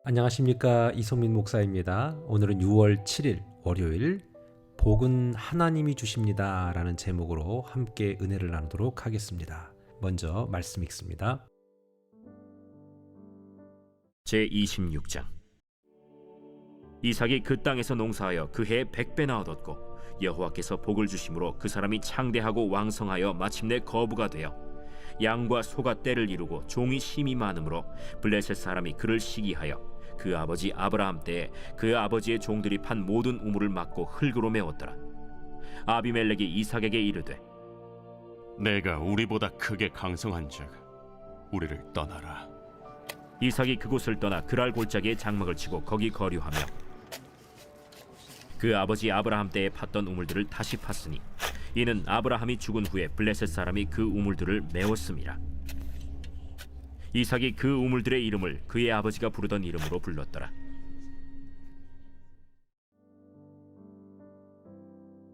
안녕하십니까, 이성민 목사입니다. 오늘은 6월 7일 월요일 복은 하나님이 주십니다 라는 제목으로 함께 은혜를 나누도록 하겠습니다. 먼저 말씀 읽습니다. 제26장. 이삭이 그 땅에서 농사하여 그 해에 100배나 얻었고 여호와께서 복을 주심으로 그 사람이 창대하고 왕성하여 마침내 거부가 되어 양과 소가 떼를 이루고 종이 심이 많으므로 블레셋 사람이 그를 시기하여 그 아버지 아브라함 때에 그 아버지의 종들이 판 모든 우물을 막고 흙으로 메웠더라. 아비멜렉이 이삭에게 이르되 내가 우리보다 크게 강성한즉 우리를 떠나라. 이삭이 그곳을 떠나 그랄 골짜기에 장막을 치고 거기 거류하며 그 아버지 아브라함 때에 팠던 우물들을 다시 팠으니 이는 아브라함이 죽은 후에 블레셋 사람이 그 우물들을 메웠음이라. 이삭이 그 우물들의 이름을 그의 아버지가 부르던 이름으로 불렀더라.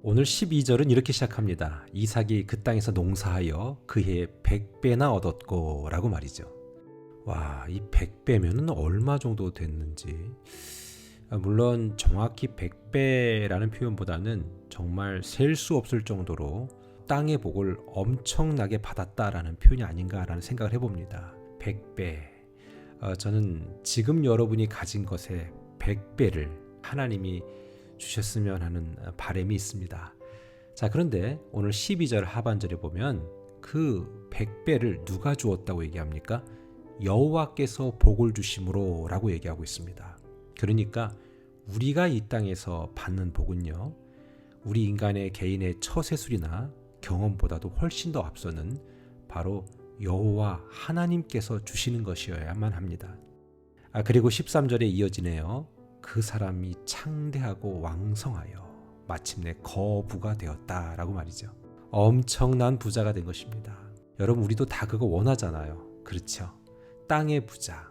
오늘 12절은 이렇게 시작합니다. 이삭이 그 땅에서 농사하여 그 해에 100배나 얻었고 라고 말이죠. 와, 이 100배면 얼마 정도 됐는지, 물론 정확히 100배라는 표현보다는 정말 셀 수 없을 정도로 땅의 복을 엄청나게 받았다라는 표현이 아닌가라는 생각을 해봅니다. 100배. 저는 지금 여러분이 가진 것의 100배를 하나님이 주셨으면 하는 바람이 있습니다. 자, 그런데 오늘 12절 하반절에 보면 그 100배를 누가 주었다고 얘기합니까? 여호와께서 복을 주심으로 라고 얘기하고 있습니다. 그러니까 우리가 이 땅에서 받는 복은요, 우리 인간의 개인의 처세술이나 경험보다도 훨씬 더 앞서는 바로 여호와 하나님께서 주시는 것이어야만 합니다. 그리고 13절에 이어지네요. 그 사람이 창대하고 왕성하여 마침내 거부가 되었다라고 말이죠. 엄청난 부자가 된 것입니다. 여러분, 우리도 다 그거 원하잖아요. 그렇죠? 땅의 부자.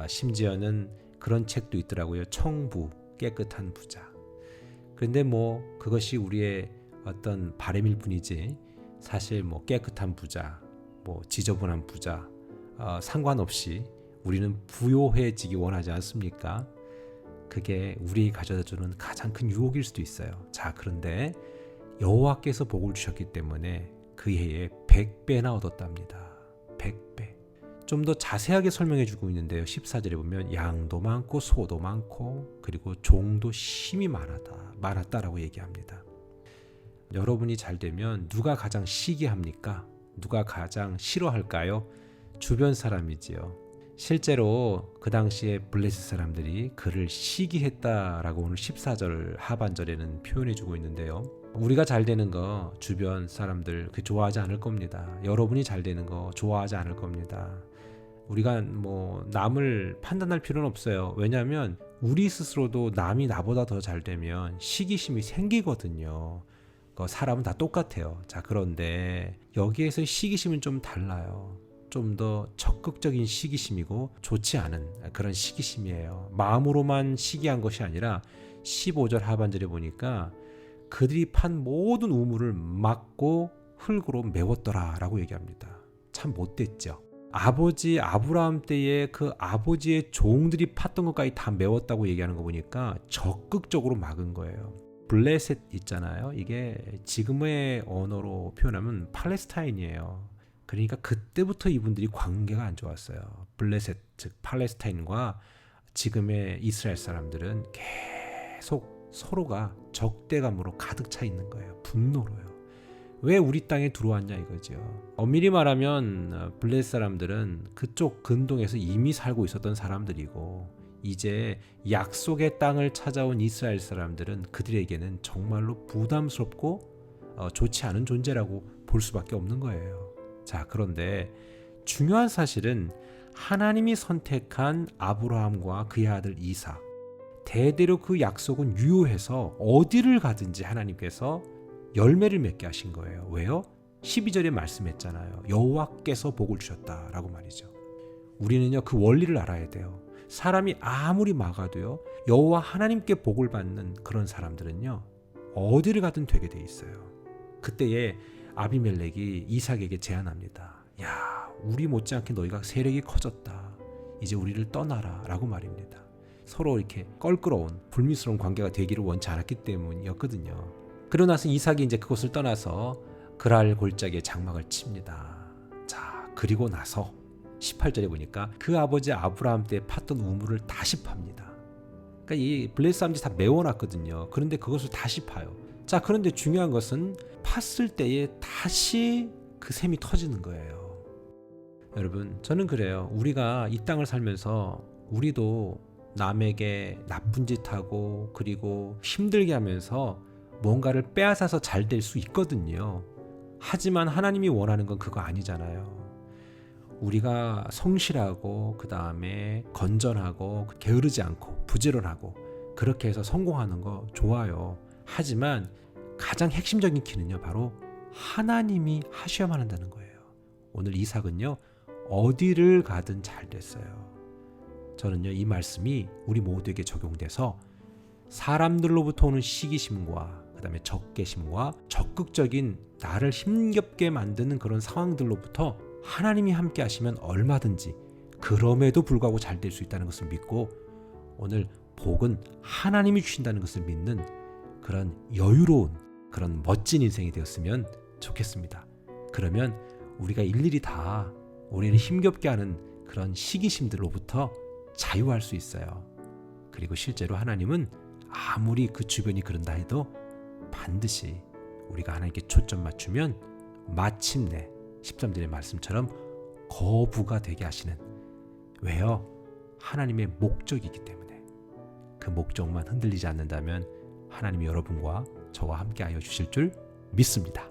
심지어는 그런 책도 있더라고요. 청부, 깨끗한 부자. 그런데 그것이 우리의 어떤 바람일 뿐이지, 사실 깨끗한 부자, 지저분한 부자, 상관없이 우리는 부요해지기 원하지 않습니까? 그게 우리에게 가져다주는 가장 큰 유혹일 수도 있어요. 자, 그런데 여호와께서 복을 주셨기 때문에 그 해에 100배나 얻었답니다. 100배. 좀 더 자세하게 설명해 주고 있는데요. 14절에 보면 양도 많고 소도 많고 그리고 종도 심이 많았다라고 얘기합니다. 여러분이 잘 되면 누가 가장 시기합니까? 누가 가장 싫어할까요? 주변 사람이지요. 실제로 그 당시에 블레셋 사람들이 그를 시기했다라고 오늘 14절 하반절에는 표현해 주고 있는데요. 우리가 잘 되는 거 주변 사람들 좋아하지 않을 겁니다. 여러분이 잘 되는 거 좋아하지 않을 겁니다. 우리가 남을 판단할 필요는 없어요. 왜냐하면 우리 스스로도 남이 나보다 더 잘 되면 시기심이 생기거든요. 사람은 다 똑같아요. 자, 그런데 여기에서 시기심은 좀 달라요. 좀 더 적극적인 시기심이고 좋지 않은 그런 시기심이에요. 마음으로만 시기한 것이 아니라 15절 하반절에 보니까 그들이 판 모든 우물을 막고 흙으로 메웠더라 라고 얘기합니다. 참 못됐죠. 아버지 아브라함 때에 그 아버지의 종들이 팠던 것까지 다 메웠다고 얘기하는 거 보니까 적극적으로 막은 거예요. 블레셋 있잖아요. 이게 지금의 언어로 표현하면 팔레스타인이에요. 그러니까 그때부터 이분들이 관계가 안 좋았어요. 블레셋, 즉 팔레스타인과 지금의 이스라엘 사람들은 계속 서로가 적대감으로 가득 차 있는 거예요. 분노로요. 왜 우리 땅에 들어왔냐 이거죠. 엄밀히 말하면 블레셋 사람들은 그쪽 근동에서 이미 살고 있었던 사람들이고, 이제 약속의 땅을 찾아온 이스라엘 사람들은 그들에게는 정말로 부담스럽고 좋지 않은 존재라고 볼 수밖에 없는 거예요. 자, 그런데 중요한 사실은 하나님이 선택한 아브라함과 그의 아들 이삭, 대대로 그 약속은 유효해서 어디를 가든지 하나님께서 열매를 맺게 하신 거예요. 왜요? 12절에 말씀했잖아요. 여호와께서 복을 주셨다라고 말이죠. 우리는요, 그 원리를 알아야 돼요. 사람이 아무리 막아도요, 여호와 하나님께 복을 받는 그런 사람들은요, 어디를 가든 되게 돼 있어요. 그때에 아비멜렉이 이삭에게 제안합니다. 야, 우리 못지않게 너희가 세력이 커졌다. 이제 우리를 떠나라 라고 말입니다. 서로 이렇게 껄끄러운 불미스러운 관계가 되기를 원치 않았기 때문이었거든요. 그러고 나서 이삭이 이제 그곳을 떠나서 그랄 골짜기에 장막을 칩니다. 자, 그리고 나서 18절에 보니까 그 아버지 아브라함 때 팠던 우물을 다시 팝니다. 그러니까 이 블레셋 사람들이 다 메워놨거든요. 그런데 그것을 다시 파요. 자, 그런데 중요한 것은 팠을 때에 다시 그 샘이 터지는 거예요. 여러분, 저는 그래요. 우리가 이 땅을 살면서 우리도 남에게 나쁜 짓 하고 그리고 힘들게 하면서 뭔가를 빼앗아서 잘 될 수 있거든요. 하지만 하나님이 원하는 건 그거 아니잖아요. 우리가 성실하고 그 다음에 건전하고 게으르지 않고 부지런하고 그렇게 해서 성공하는 거 좋아요. 하지만 가장 핵심적인 키는요, 바로 하나님이 하셔야만 한다는 거예요. 오늘 이삭은요, 어디를 가든 잘 됐어요. 저는요, 이 말씀이 우리 모두에게 적용돼서 사람들로부터 오는 시기심과 그 다음에 적개심과 적극적인 나를 힘겹게 만드는 그런 상황들로부터 하나님이 함께 하시면 얼마든지 그럼에도 불구하고 잘 될 수 있다는 것을 믿고 오늘 복은 하나님이 주신다는 것을 믿는 그런 여유로운 그런 멋진 인생이 되었으면 좋겠습니다. 그러면 우리가 일일이 다 우리를 힘겹게 하는 그런 시기심들로부터 자유할 수 있어요. 그리고 실제로 하나님은 아무리 그 주변이 그런다 해도 반드시 우리가 하나님께 초점 맞추면 마침내 13절의 말씀처럼 거부가 되게 하시는, 왜요? 하나님의 목적이기 때문에. 그 목적만 흔들리지 않는다면 하나님이 여러분과 저와 함께 하여 주실 줄 믿습니다.